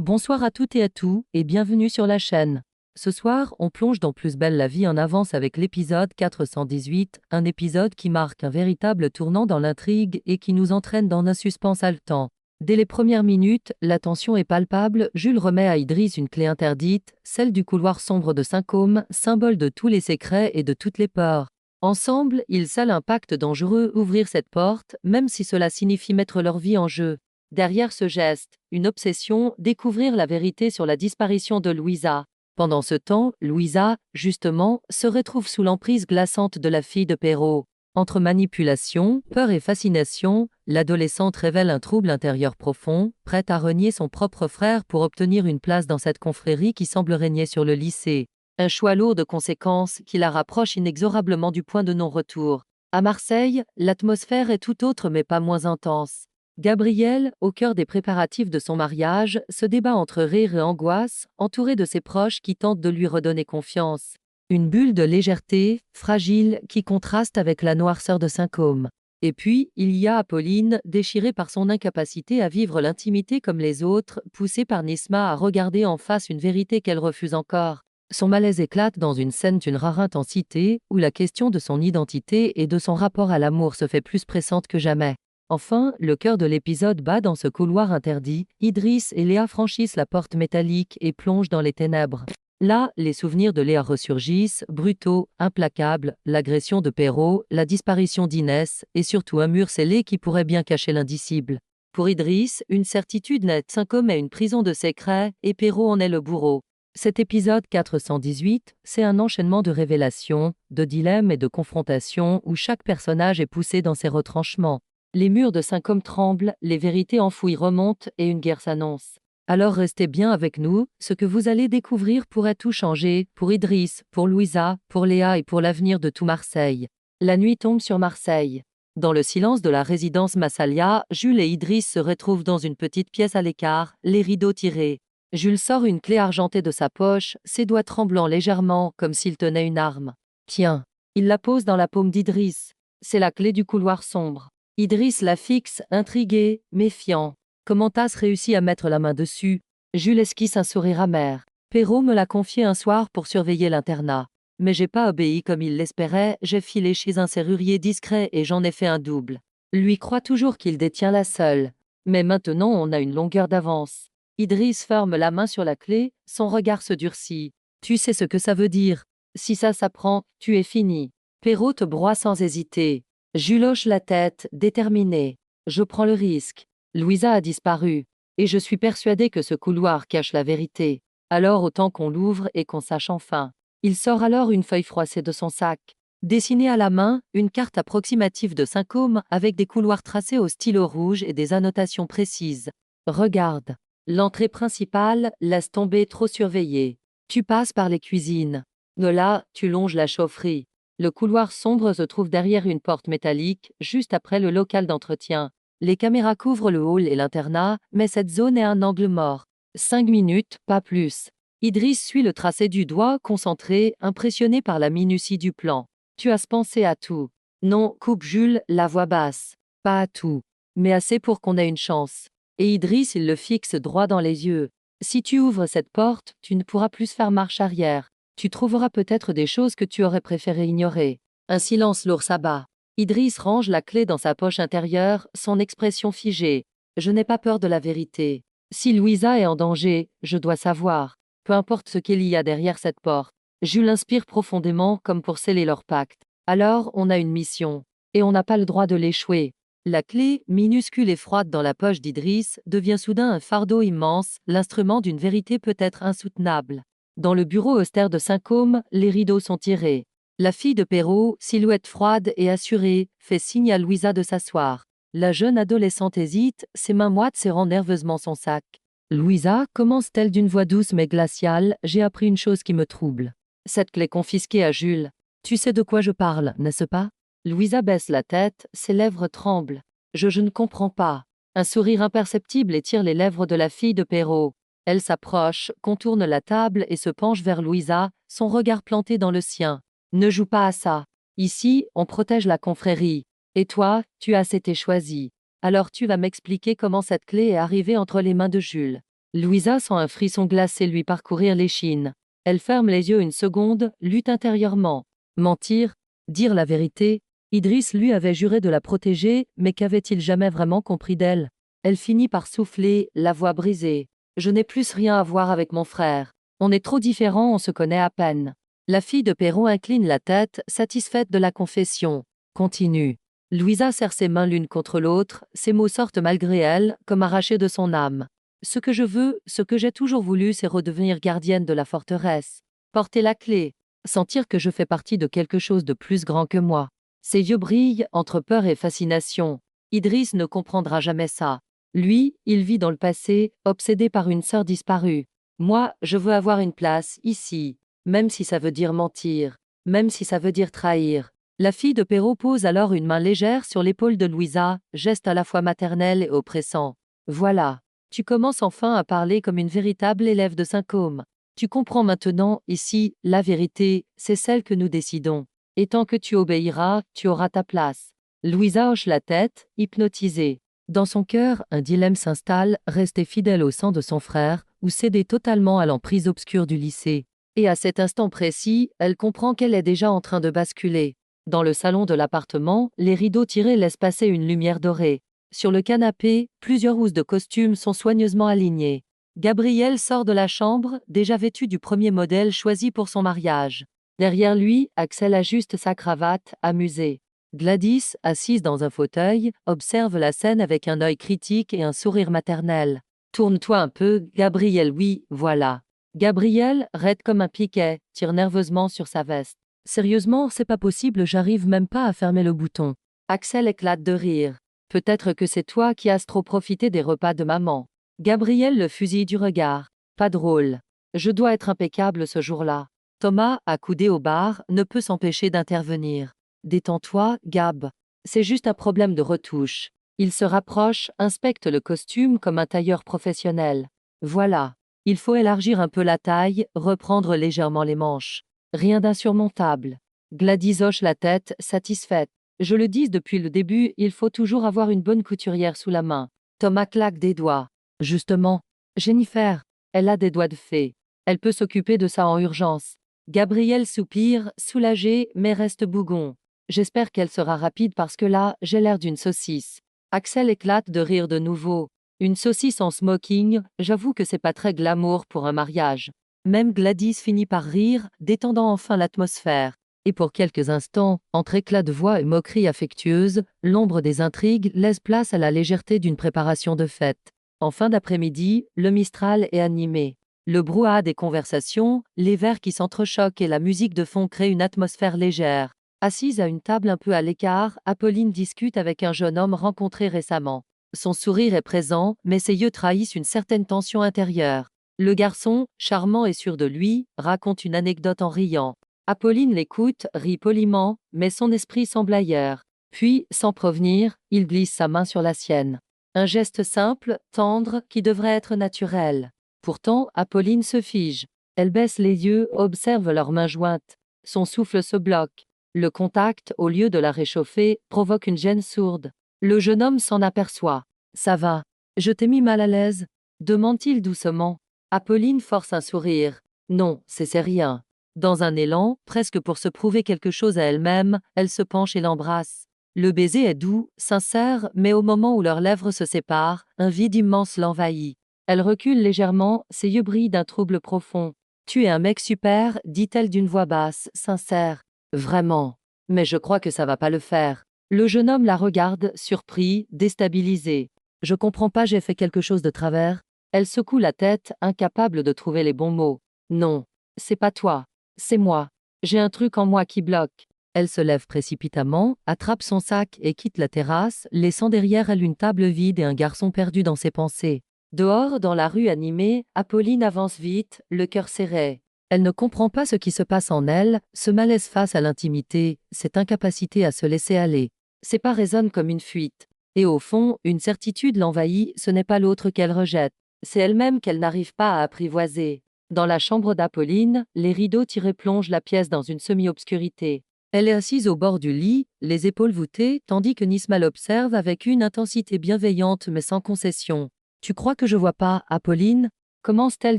Bonsoir à toutes et à tous, et bienvenue sur la chaîne. Ce soir, on plonge dans Plus belle la vie en avance avec l'épisode 418, un épisode qui marque un véritable tournant dans l'intrigue et qui nous entraîne dans un suspense haletant. Dès les premières minutes, la tension est palpable, Jules remet à Idriss une clé interdite, celle du couloir sombre de Saint-Côme, symbole de tous les secrets et de toutes les peurs. Ensemble, ils scellent un pacte dangereux, ouvrir cette porte, même si cela signifie mettre leur vie en jeu. Derrière ce geste, une obsession, découvrir la vérité sur la disparition de Louisa. Pendant ce temps, Louisa, justement, se retrouve sous l'emprise glaçante de la fille de Perrault. Entre manipulation, peur et fascination, l'adolescente révèle un trouble intérieur profond, prête à renier son propre frère pour obtenir une place dans cette confrérie qui semble régner sur le lycée. Un choix lourd de conséquences qui la rapproche inexorablement du point de non-retour. À Marseille, l'atmosphère est tout autre mais pas moins intense. Gabriel, au cœur des préparatifs de son mariage, se débat entre rire et angoisse, entouré de ses proches qui tentent de lui redonner confiance. Une bulle de légèreté, fragile, qui contraste avec la noirceur de Saint-Côme. Et puis, il y a Apolline, déchirée par son incapacité à vivre l'intimité comme les autres, poussée par Nisma à regarder en face une vérité qu'elle refuse encore. Son malaise éclate dans une scène d'une rare intensité, où la question de son identité et de son rapport à l'amour se fait plus pressante que jamais. Enfin, le cœur de l'épisode bat dans ce couloir interdit, Idriss et Léa franchissent la porte métallique et plongent dans les ténèbres. Là, les souvenirs de Léa ressurgissent, brutaux, implacables, l'agression de Perrault, la disparition d'Inès, et surtout un mur scellé qui pourrait bien cacher l'indicible. Pour Idriss, une certitude nette Saint-Côme est une prison de secrets, et Perrault en est le bourreau. Cet épisode 418, c'est un enchaînement de révélations, de dilemmes et de confrontations où chaque personnage est poussé dans ses retranchements. Les murs de Saint-Côme tremblent, les vérités enfouies remontent et une guerre s'annonce. Alors restez bien avec nous, ce que vous allez découvrir pourrait tout changer, pour Idriss, pour Louisa, pour Léa et pour l'avenir de tout Marseille. La nuit tombe sur Marseille. Dans le silence de la résidence Massalia, Jules et Idriss se retrouvent dans une petite pièce à l'écart, les rideaux tirés. Jules sort une clé argentée de sa poche, ses doigts tremblant légèrement comme s'il tenait une arme. Tiens, il la pose dans la paume d'Idriss. C'est la clé du couloir sombre. Idriss la fixe, intrigué, méfiant. Comment Tass réussit à mettre la main dessus? Jules esquisse un sourire amer. Perrault me l'a confié un soir pour surveiller l'internat. Mais j'ai pas obéi comme il l'espérait, j'ai filé chez un serrurier discret et j'en ai fait un double. Lui croit toujours qu'il détient la seule. Mais maintenant on a une longueur d'avance. Idriss ferme la main sur la clé, son regard se durcit. Tu sais ce que ça veut dire. Si ça s'apprend, tu es fini. Perrault te broie sans hésiter. Jules hoche la tête, déterminé. Je prends le risque. Louisa a disparu. Et je suis persuadé que ce couloir cache la vérité. Alors autant qu'on l'ouvre et qu'on sache enfin. Il sort alors une feuille froissée de son sac. Dessinée à la main, une carte approximative de Saint-Côme avec des couloirs tracés au stylo rouge et des annotations précises. Regarde. L'entrée principale, laisse tomber trop surveillée. Tu passes par les cuisines. De là, tu longes la chaufferie. Le couloir sombre se trouve derrière une porte métallique, juste après le local d'entretien. Les caméras couvrent le hall et l'internat, mais cette zone est un angle mort. 5 minutes, pas plus. Idriss suit le tracé du doigt, concentré, impressionné par la minutie du plan. Tu as pensé à tout. Non, coupe Jules, la voix basse. Pas à tout. Mais assez pour qu'on ait une chance. Et Idriss, il le fixe droit dans les yeux. Si tu ouvres cette porte, tu ne pourras plus faire marche arrière. Tu trouveras peut-être des choses que tu aurais préféré ignorer. Un silence lourd s'abat. Idriss range la clé dans sa poche intérieure, son expression figée. Je n'ai pas peur de la vérité. Si Louisa est en danger, je dois savoir. Peu importe ce qu'il y a derrière cette porte. Jules inspire profondément comme pour sceller leur pacte. Alors, on a une mission. Et on n'a pas le droit de l'échouer. La clé, minuscule et froide dans la poche d'Idriss, devient soudain un fardeau immense, l'instrument d'une vérité peut-être insoutenable. Dans le bureau austère de Saint-Côme, les rideaux sont tirés. La fille de Perrault, silhouette froide et assurée, fait signe à Louisa de s'asseoir. La jeune adolescente hésite, ses mains moites serrant nerveusement son sac. Louisa, commence-t-elle d'une voix douce mais glaciale, j'ai appris une chose qui me trouble. Cette clé confisquée à Jules. Tu sais de quoi je parle, n'est-ce pas? Louisa baisse la tête, ses lèvres tremblent. Je ne comprends pas. Un sourire imperceptible étire les lèvres de la fille de Perrault. Elle s'approche, contourne la table et se penche vers Louisa, son regard planté dans le sien. Ne joue pas à ça. Ici, on protège la confrérie. Et toi, tu as été choisi. Alors tu vas m'expliquer comment cette clé est arrivée entre les mains de Jules. Louisa sent un frisson glacé lui parcourir l'échine. Elle ferme les yeux une seconde, lutte intérieurement. Mentir, dire la vérité, Idriss lui avait juré de la protéger, mais qu'avait-il jamais vraiment compris d'elle? Elle finit par souffler, la voix brisée. Je n'ai plus rien à voir avec mon frère. On est trop différents, on se connaît à peine. La fille de Perron incline la tête, satisfaite de la confession. Continue. Louisa serre ses mains l'une contre l'autre, ses mots sortent malgré elle, comme arrachés de son âme. Ce que je veux, ce que j'ai toujours voulu, c'est redevenir gardienne de la forteresse. Porter la clé. Sentir que je fais partie de quelque chose de plus grand que moi. Ses yeux brillent, entre peur et fascination. Idriss ne comprendra jamais ça. Lui, il vit dans le passé, obsédé par une sœur disparue. Moi, je veux avoir une place, ici. Même si ça veut dire mentir. Même si ça veut dire trahir. La fille de Perrault pose alors une main légère sur l'épaule de Louisa, geste à la fois maternel et oppressant. Voilà. Tu commences enfin à parler comme une véritable élève de Saint-Côme. Tu comprends maintenant, ici, la vérité, c'est celle que nous décidons. Et tant que tu obéiras, tu auras ta place. Louisa hoche la tête, hypnotisée. Dans son cœur, un dilemme s'installe, rester fidèle au sang de son frère, ou céder totalement à l'emprise obscure du lycée. Et à cet instant précis, elle comprend qu'elle est déjà en train de basculer. Dans le salon de l'appartement, les rideaux tirés laissent passer une lumière dorée. Sur le canapé, plusieurs housses de costumes sont soigneusement alignées. Gabriel sort de la chambre, déjà vêtu du premier modèle choisi pour son mariage. Derrière lui, Axel ajuste sa cravate, amusé. Gladys, assise dans un fauteuil, observe la scène avec un œil critique et un sourire maternel. Tourne-toi un peu, Gabriel, oui, voilà. Gabriel, raide comme un piquet, tire nerveusement sur sa veste. Sérieusement, c'est pas possible, j'arrive même pas à fermer le bouton. Axel éclate de rire. Peut-être que c'est toi qui as trop profité des repas de maman. Gabriel le fusille du regard. Pas drôle. Je dois être impeccable ce jour-là. Thomas, accoudé au bar, ne peut s'empêcher d'intervenir. Détends-toi, Gab. C'est juste un problème de retouche. Il se rapproche, inspecte le costume comme un tailleur professionnel. Voilà. Il faut élargir un peu la taille, reprendre légèrement les manches. Rien d'insurmontable. Gladys hoche la tête, satisfaite. Je le dis depuis le début, il faut toujours avoir une bonne couturière sous la main. Thomas claque des doigts. Justement. Jennifer. Elle a des doigts de fée. Elle peut s'occuper de ça en urgence. Gabriel soupire, soulagé, mais reste bougon. J'espère qu'elle sera rapide parce que là, j'ai l'air d'une saucisse. Axel éclate de rire de nouveau. Une saucisse en smoking, j'avoue que c'est pas très glamour pour un mariage. Même Gladys finit par rire, détendant enfin l'atmosphère. Et pour quelques instants, entre éclats de voix et moqueries affectueuses, l'ombre des intrigues laisse place à la légèreté d'une préparation de fête. En fin d'après-midi, le Mistral est animé. Le brouhaha des conversations, les verres qui s'entrechoquent et la musique de fond créent une atmosphère légère. Assise à une table un peu à l'écart, Apolline discute avec un jeune homme rencontré récemment. Son sourire est présent, mais ses yeux trahissent une certaine tension intérieure. Le garçon, charmant et sûr de lui, raconte une anecdote en riant. Apolline l'écoute, rit poliment, mais son esprit semble ailleurs. Puis, sans prévenir, il glisse sa main sur la sienne. Un geste simple, tendre, qui devrait être naturel. Pourtant, Apolline se fige. Elle baisse les yeux, observe leurs mains jointes. Son souffle se bloque. Le contact, au lieu de la réchauffer, provoque une gêne sourde. Le jeune homme s'en aperçoit. Ça va. Je t'ai mis mal à l'aise? Demande-t-il doucement. Apolline force un sourire. Non, c'est rien. Dans un élan, presque pour se prouver quelque chose à elle-même, elle se penche et l'embrasse. Le baiser est doux, sincère, mais au moment où leurs lèvres se séparent, un vide immense l'envahit. Elle recule légèrement, ses yeux brillent d'un trouble profond. Tu es un mec super, dit-elle d'une voix basse, sincère. Vraiment. Mais je crois que ça va pas le faire. Le jeune homme la regarde, surpris, déstabilisé. Je comprends pas, j'ai fait quelque chose de travers. Elle secoue la tête, incapable de trouver les bons mots. Non. C'est pas toi. C'est moi. J'ai un truc en moi qui bloque. Elle se lève précipitamment, attrape son sac et quitte la terrasse, laissant derrière elle une table vide et un garçon perdu dans ses pensées. Dehors, dans la rue animée, Apolline avance vite, le cœur serré. Elle ne comprend pas ce qui se passe en elle, ce malaise face à l'intimité, cette incapacité à se laisser aller. Ses pas résonnent comme une fuite. Et au fond, une certitude l'envahit, ce n'est pas l'autre qu'elle rejette. C'est elle-même qu'elle n'arrive pas à apprivoiser. Dans la chambre d'Apolline, les rideaux tirés plongent la pièce dans une semi-obscurité. Elle est assise au bord du lit, les épaules voûtées, tandis que Nisma l'observe avec une intensité bienveillante mais sans concession. Tu crois que je vois pas, Apolline? commence-t-elle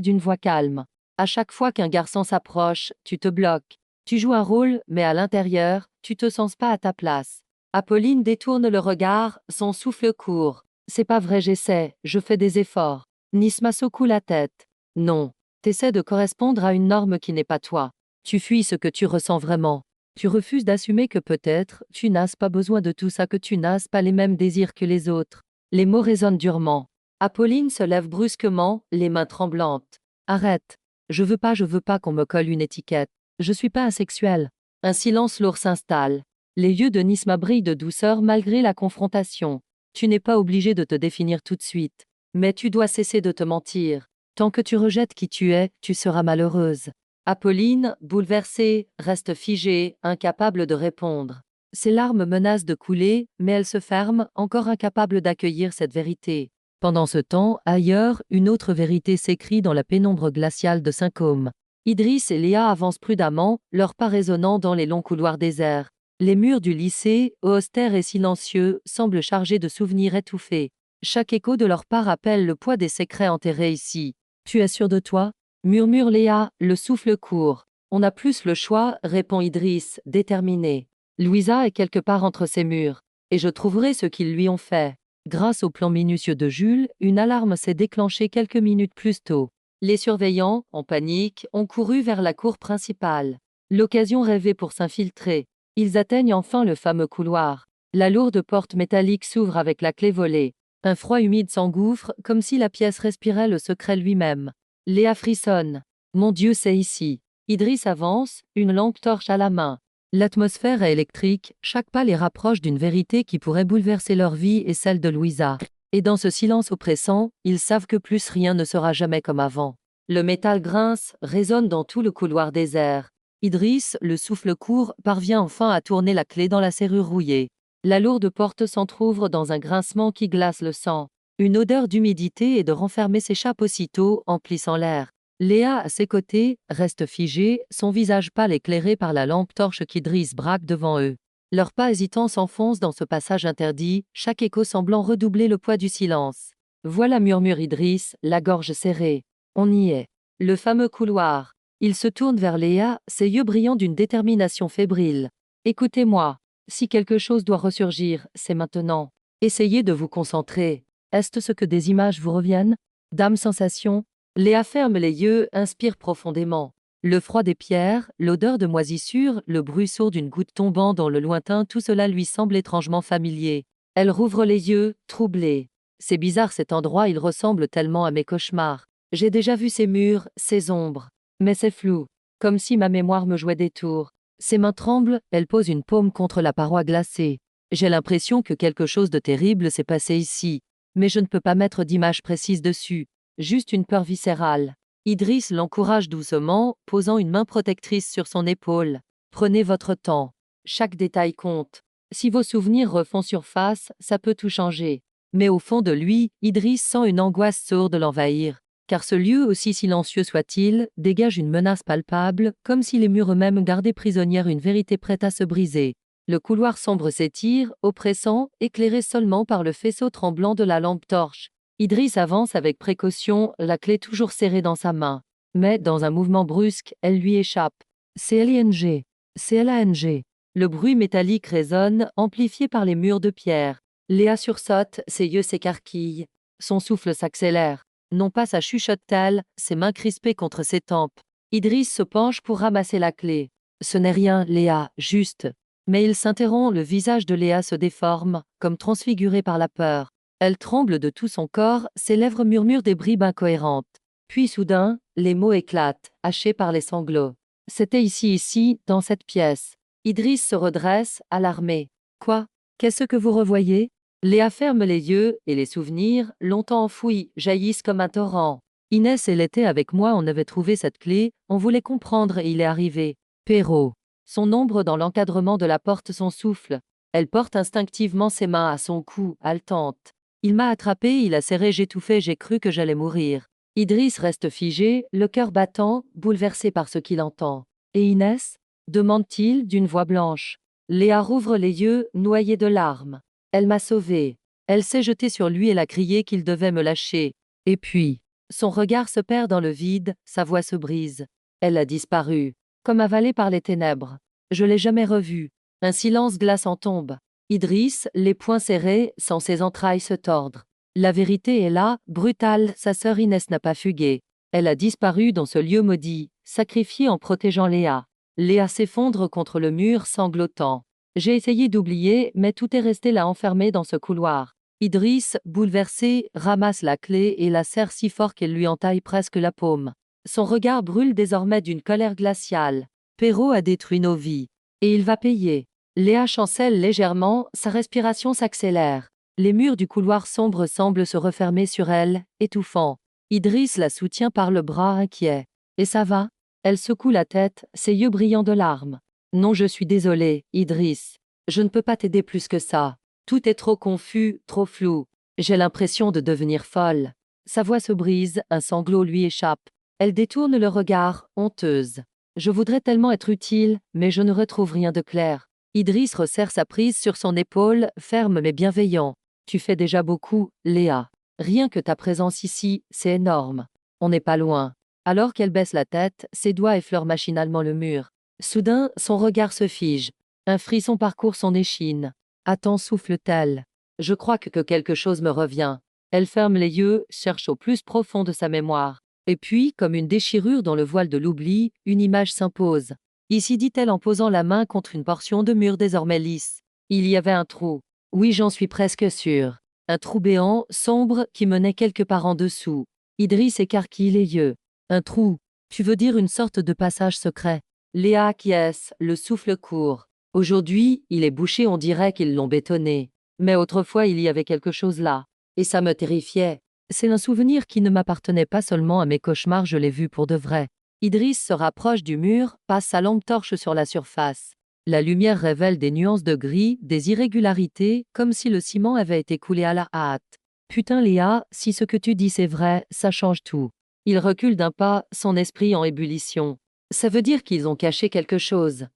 d'une voix calme. À chaque fois qu'un garçon s'approche, tu te bloques. Tu joues un rôle, mais à l'intérieur, tu te sens pas à ta place. Apolline détourne le regard, son souffle court. C'est pas vrai, j'essaie, je fais des efforts. Nisma secoue la tête. Non. T'essaies de correspondre à une norme qui n'est pas toi. Tu fuis ce que tu ressens vraiment. Tu refuses d'assumer que peut-être, tu n'as pas besoin de tout ça, que tu n'as pas les mêmes désirs que les autres. Les mots résonnent durement. Apolline se lève brusquement, les mains tremblantes. Arrête. Je veux pas qu'on me colle une étiquette. Je suis pas asexuelle. Un silence lourd s'installe. Les yeux de Nisma brillent de douceur malgré la confrontation. Tu n'es pas obligé de te définir tout de suite. Mais tu dois cesser de te mentir. Tant que tu rejettes qui tu es, tu seras malheureuse. Apolline, bouleversée, reste figée, incapable de répondre. Ses larmes menacent de couler, mais elle se ferme, encore incapable d'accueillir cette vérité. Pendant ce temps, ailleurs, une autre vérité s'écrit dans la pénombre glaciale de Saint-Côme. Idriss et Léa avancent prudemment, leurs pas résonnant dans les longs couloirs déserts. Les murs du lycée, austères et silencieux, semblent chargés de souvenirs étouffés. Chaque écho de leurs pas rappelle le poids des secrets enterrés ici. Tu es sûr de toi? Murmure Léa, le souffle court. On a plus le choix, répond Idriss, déterminé. Louisa est quelque part entre ces murs. Et je trouverai ce qu'ils lui ont fait. Grâce au plan minutieux de Jules, une alarme s'est déclenchée quelques minutes plus tôt. Les surveillants, en panique, ont couru vers la cour principale. L'occasion rêvée pour s'infiltrer. Ils atteignent enfin le fameux couloir. La lourde porte métallique s'ouvre avec la clé volée. Un froid humide s'engouffre, comme si la pièce respirait le secret lui-même. Léa frissonne. Mon Dieu, c'est ici. Idriss avance, une lampe torche à la main. L'atmosphère est électrique, chaque pas les rapproche d'une vérité qui pourrait bouleverser leur vie et celle de Louisa. Et dans ce silence oppressant, ils savent que plus rien ne sera jamais comme avant. Le métal grince, résonne dans tout le couloir désert. Idriss, le souffle court, parvient enfin à tourner la clé dans la serrure rouillée. La lourde porte s'entr'ouvre dans un grincement qui glace le sang. Une odeur d'humidité et de renfermer s'échappe aussitôt, emplissant l'air. Léa, à ses côtés, reste figée, son visage pâle éclairé par la lampe torche qu'Idriss braque devant eux. Leurs pas hésitants s'enfoncent dans ce passage interdit, chaque écho semblant redoubler le poids du silence. Voilà, murmure Idriss, la gorge serrée. On y est. Le fameux couloir. Il se tourne vers Léa, ses yeux brillants d'une détermination fébrile. Écoutez-moi. Si quelque chose doit ressurgir, c'est maintenant. Essayez de vous concentrer. Est-ce ce que des images vous reviennent? D'âme sensation? Léa ferme les yeux, inspire profondément. Le froid des pierres, l'odeur de moisissure, le bruit sourd d'une goutte tombant dans le lointain, tout cela lui semble étrangement familier. Elle rouvre les yeux, troublée. C'est bizarre cet endroit, il ressemble tellement à mes cauchemars. J'ai déjà vu ces murs, ces ombres. Mais c'est flou, comme si ma mémoire me jouait des tours. Ses mains tremblent, elle pose une paume contre la paroi glacée. J'ai l'impression que quelque chose de terrible s'est passé ici. Mais je ne peux pas mettre d'image précise dessus. Juste une peur viscérale. Idriss l'encourage doucement, posant une main protectrice sur son épaule. Prenez votre temps. Chaque détail compte. Si vos souvenirs refont surface, ça peut tout changer. Mais au fond de lui, Idriss sent une angoisse sourde l'envahir. Car ce lieu, aussi silencieux soit-il, dégage une menace palpable, comme si les murs eux-mêmes gardaient prisonnière une vérité prête à se briser. Le couloir sombre s'étire, oppressant, éclairé seulement par le faisceau tremblant de la lampe torche. Idriss avance avec précaution, la clé toujours serrée dans sa main. Mais, dans un mouvement brusque, elle lui échappe. C'est LING. C'est LANG. Le bruit métallique résonne, amplifié par les murs de pierre. Léa sursaute, ses yeux s'écarquillent. Son souffle s'accélère. Non pas sa chuchote-t-elle, ses mains crispées contre ses tempes. Idriss se penche pour ramasser la clé. Ce n'est rien, Léa, juste. Mais il s'interrompt, le visage de Léa se déforme, comme transfiguré par la peur. Elle tremble de tout son corps, ses lèvres murmurent des bribes incohérentes. Puis soudain, les mots éclatent, hachés par les sanglots. C'était ici, dans cette pièce. Idriss se redresse, alarmé. Quoi? Qu'est-ce que vous revoyez? Léa ferme les yeux, et les souvenirs, longtemps enfouis, jaillissent comme un torrent. Inès elle était avec moi, on avait trouvé cette clé, on voulait comprendre et il est arrivé. Perrault. Son ombre dans l'encadrement de la porte, son souffle. Elle porte instinctivement ses mains à son cou, haletante. Il m'a attrapé, il a serré, j'étouffais, j'ai cru que j'allais mourir. Idriss reste figé, le cœur battant, bouleversé par ce qu'il entend. Et Inès? Demande-t-il d'une voix blanche. Léa rouvre les yeux, noyée de larmes. Elle m'a sauvée. Elle s'est jetée sur lui et a crié qu'il devait me lâcher. Et puis, Son regard se perd dans le vide, sa voix se brise. Elle a disparu, comme avalée par les ténèbres. Je l'ai jamais revue. Un silence glaçant tombe. Idriss, les poings serrés, sent ses entrailles se tordre. La vérité est là, brutale, sa sœur Inès n'a pas fugué. Elle a disparu dans ce lieu maudit, sacrifiée en protégeant Léa. Léa s'effondre contre le mur sanglotant. J'ai essayé d'oublier, mais tout est resté là enfermé dans ce couloir. Idriss, bouleversé, ramasse la clé et la serre si fort qu'elle lui entaille presque la paume. Son regard brûle désormais d'une colère glaciale. Perrault a détruit nos vies. Et il va payer. Léa chancelle légèrement, sa respiration s'accélère. Les murs du couloir sombre semblent se refermer sur elle, étouffant. Idriss la soutient par le bras inquiet. Et ça va? Elle secoue la tête, ses yeux brillants de larmes. Non, je suis désolée, Idriss. Je ne peux pas t'aider plus que ça. Tout est trop confus, trop flou. J'ai l'impression de devenir folle. Sa voix se brise, un sanglot lui échappe. Elle détourne le regard, honteuse. Je voudrais tellement être utile, mais je ne retrouve rien de clair. Idriss resserre sa prise sur son épaule, ferme mais bienveillant. Tu fais déjà beaucoup, Léa. Rien que ta présence ici, c'est énorme. On n'est pas loin. Alors qu'elle baisse la tête, ses doigts effleurent machinalement le mur. Soudain, son regard se fige. Un frisson parcourt son échine. Attends, souffle-t-elle. Je crois que quelque chose me revient. Elle ferme les yeux, cherche au plus profond de sa mémoire. Et puis, comme une déchirure dans le voile de l'oubli, une image s'impose. Ici, dit-elle en posant la main contre une portion de mur désormais lisse. Il y avait un trou. Oui, j'en suis presque sûre. Un trou béant, sombre, qui menait quelque part en dessous. Idriss écarquille les yeux. Un trou. Tu veux dire une sorte de passage secret. Léa acquiesce, le souffle court. Aujourd'hui, il est bouché, on dirait qu'ils l'ont bétonné. Mais autrefois, il y avait quelque chose là. Et ça me terrifiait. C'est un souvenir qui ne m'appartenait pas seulement à mes cauchemars, je l'ai vu pour de vrai. Idriss se rapproche du mur, passe sa lampe torche sur la surface. La lumière révèle des nuances de gris, des irrégularités, comme si le ciment avait été coulé à la hâte. Putain Léa, si ce que tu dis c'est vrai, ça change tout. Il recule d'un pas, son esprit en ébullition. Ça veut dire qu'ils ont caché quelque chose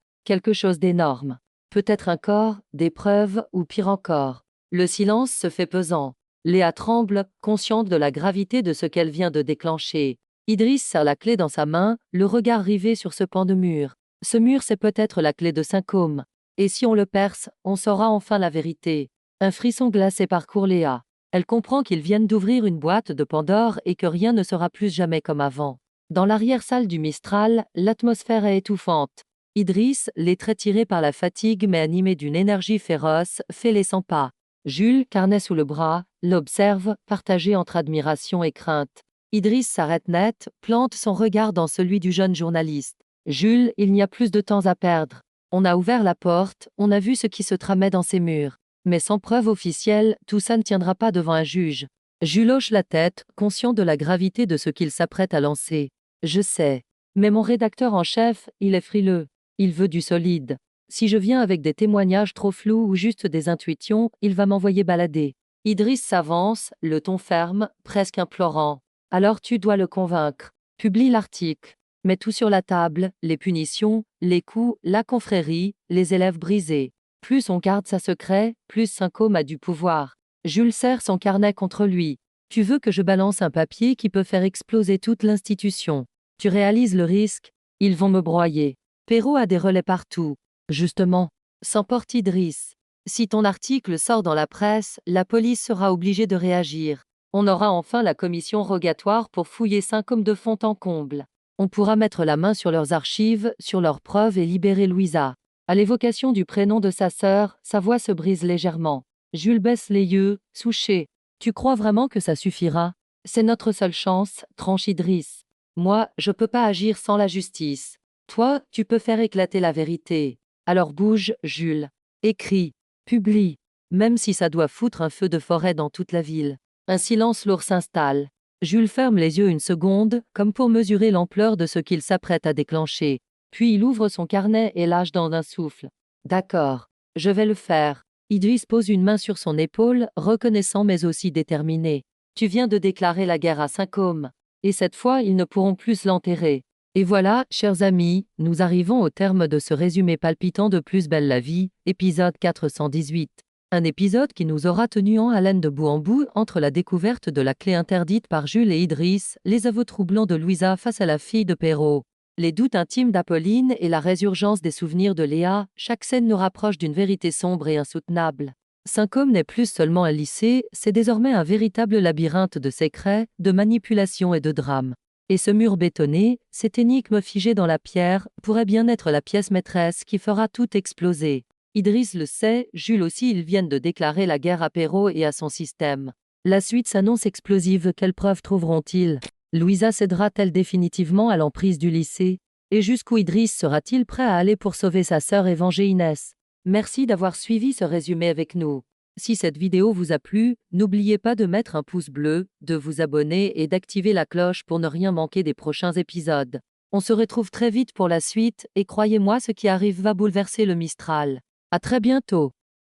d'énorme. Peut-être un corps, des preuves, ou pire encore. Le silence se fait pesant. Léa tremble, consciente de la gravité de ce qu'elle vient de déclencher. Idriss serre la clé dans sa main, le regard rivé sur ce pan de mur. Ce mur, c'est peut-être la clé de Saint-Côme. Et si on le perce, on saura enfin la vérité. Un frisson glacé parcourt Léa. Elle comprend qu'ils viennent d'ouvrir une boîte de Pandore et que rien ne sera plus jamais comme avant. Dans l'arrière-salle du Mistral, l'atmosphère est étouffante. Idriss, les traits tirés par la fatigue mais animé d'une énergie féroce, fait les 100 pas. Jules, carnet sous le bras, l'observe, partagé entre admiration et crainte. Idriss s'arrête net, plante son regard dans celui du jeune journaliste. Jules, il n'y a plus de temps à perdre. On a ouvert la porte, on a vu ce qui se tramait dans ces murs. Mais sans preuve officielle, tout ça ne tiendra pas devant un juge. Jules hoche la tête, conscient de la gravité de ce qu'il s'apprête à lancer. Je sais. Mais mon rédacteur en chef, il est frileux. Il veut du solide. Si je viens avec des témoignages trop flous ou juste des intuitions, il va m'envoyer balader. Idriss s'avance, le ton ferme, presque implorant. Alors tu dois le convaincre. Publie l'article. Mets tout sur la table, les punitions, les coups, la confrérie, les élèves brisés. Plus on garde ça secret, plus Saint-Côme a du pouvoir. Jules serre son carnet contre lui. Tu veux que je balance un papier qui peut faire exploser toute l'institution. Tu réalises le risque? Ils vont me broyer. Perrault a des relais partout. Justement, s'emporte Idriss. Si ton article sort dans la presse, la police sera obligée de réagir. On aura enfin la commission rogatoire pour fouiller Saint-Côme de fond en comble. On pourra mettre la main sur leurs archives, sur leurs preuves et libérer Louisa. À l'évocation du prénom de sa sœur, sa voix se brise légèrement. Jules baisse les yeux, souché. Tu crois vraiment que ça suffira? C'est notre seule chance, tranche Idriss. Moi, je peux pas agir sans la justice. Toi, tu peux faire éclater la vérité. Alors bouge, Jules. Écris. Publie. Même si ça doit foutre un feu de forêt dans toute la ville. Un silence lourd s'installe. Jules ferme les yeux une seconde, comme pour mesurer l'ampleur de ce qu'il s'apprête à déclencher. Puis il ouvre son carnet et lâche dans un souffle. D'accord. Je vais le faire. Idriss pose une main sur son épaule, reconnaissant mais aussi déterminé. Tu viens de déclarer la guerre à Saint-Côme. Et cette fois, ils ne pourront plus l'enterrer. Et voilà, chers amis, nous arrivons au terme de ce résumé palpitant de Plus belle la vie, épisode 418. Un épisode qui nous aura tenu en haleine de bout en bout entre la découverte de la clé interdite par Jules et Idriss, les aveux troublants de Louisa face à la fille de Perrault, les doutes intimes d'Apolline et la résurgence des souvenirs de Léa, chaque scène nous rapproche d'une vérité sombre et insoutenable. Saint-Côme n'est plus seulement un lycée, c'est désormais un véritable labyrinthe de secrets, de manipulations et de drames. Et ce mur bétonné, cette énigme figée dans la pierre, pourrait bien être la pièce maîtresse qui fera tout exploser. Idriss le sait, Jules aussi, ils viennent de déclarer la guerre à Perrault et à son système. La suite s'annonce explosive, quelles preuves trouveront-ils? Louisa cédera-t-elle définitivement à l'emprise du lycée? Et jusqu'où Idriss sera-t-il prêt à aller pour sauver sa sœur et venger Inès? Merci d'avoir suivi ce résumé avec nous. Si cette vidéo vous a plu, n'oubliez pas de mettre un pouce bleu, de vous abonner et d'activer la cloche pour ne rien manquer des prochains épisodes. On se retrouve très vite pour la suite, et croyez-moi, ce qui arrive va bouleverser le Mistral. À très bientôt.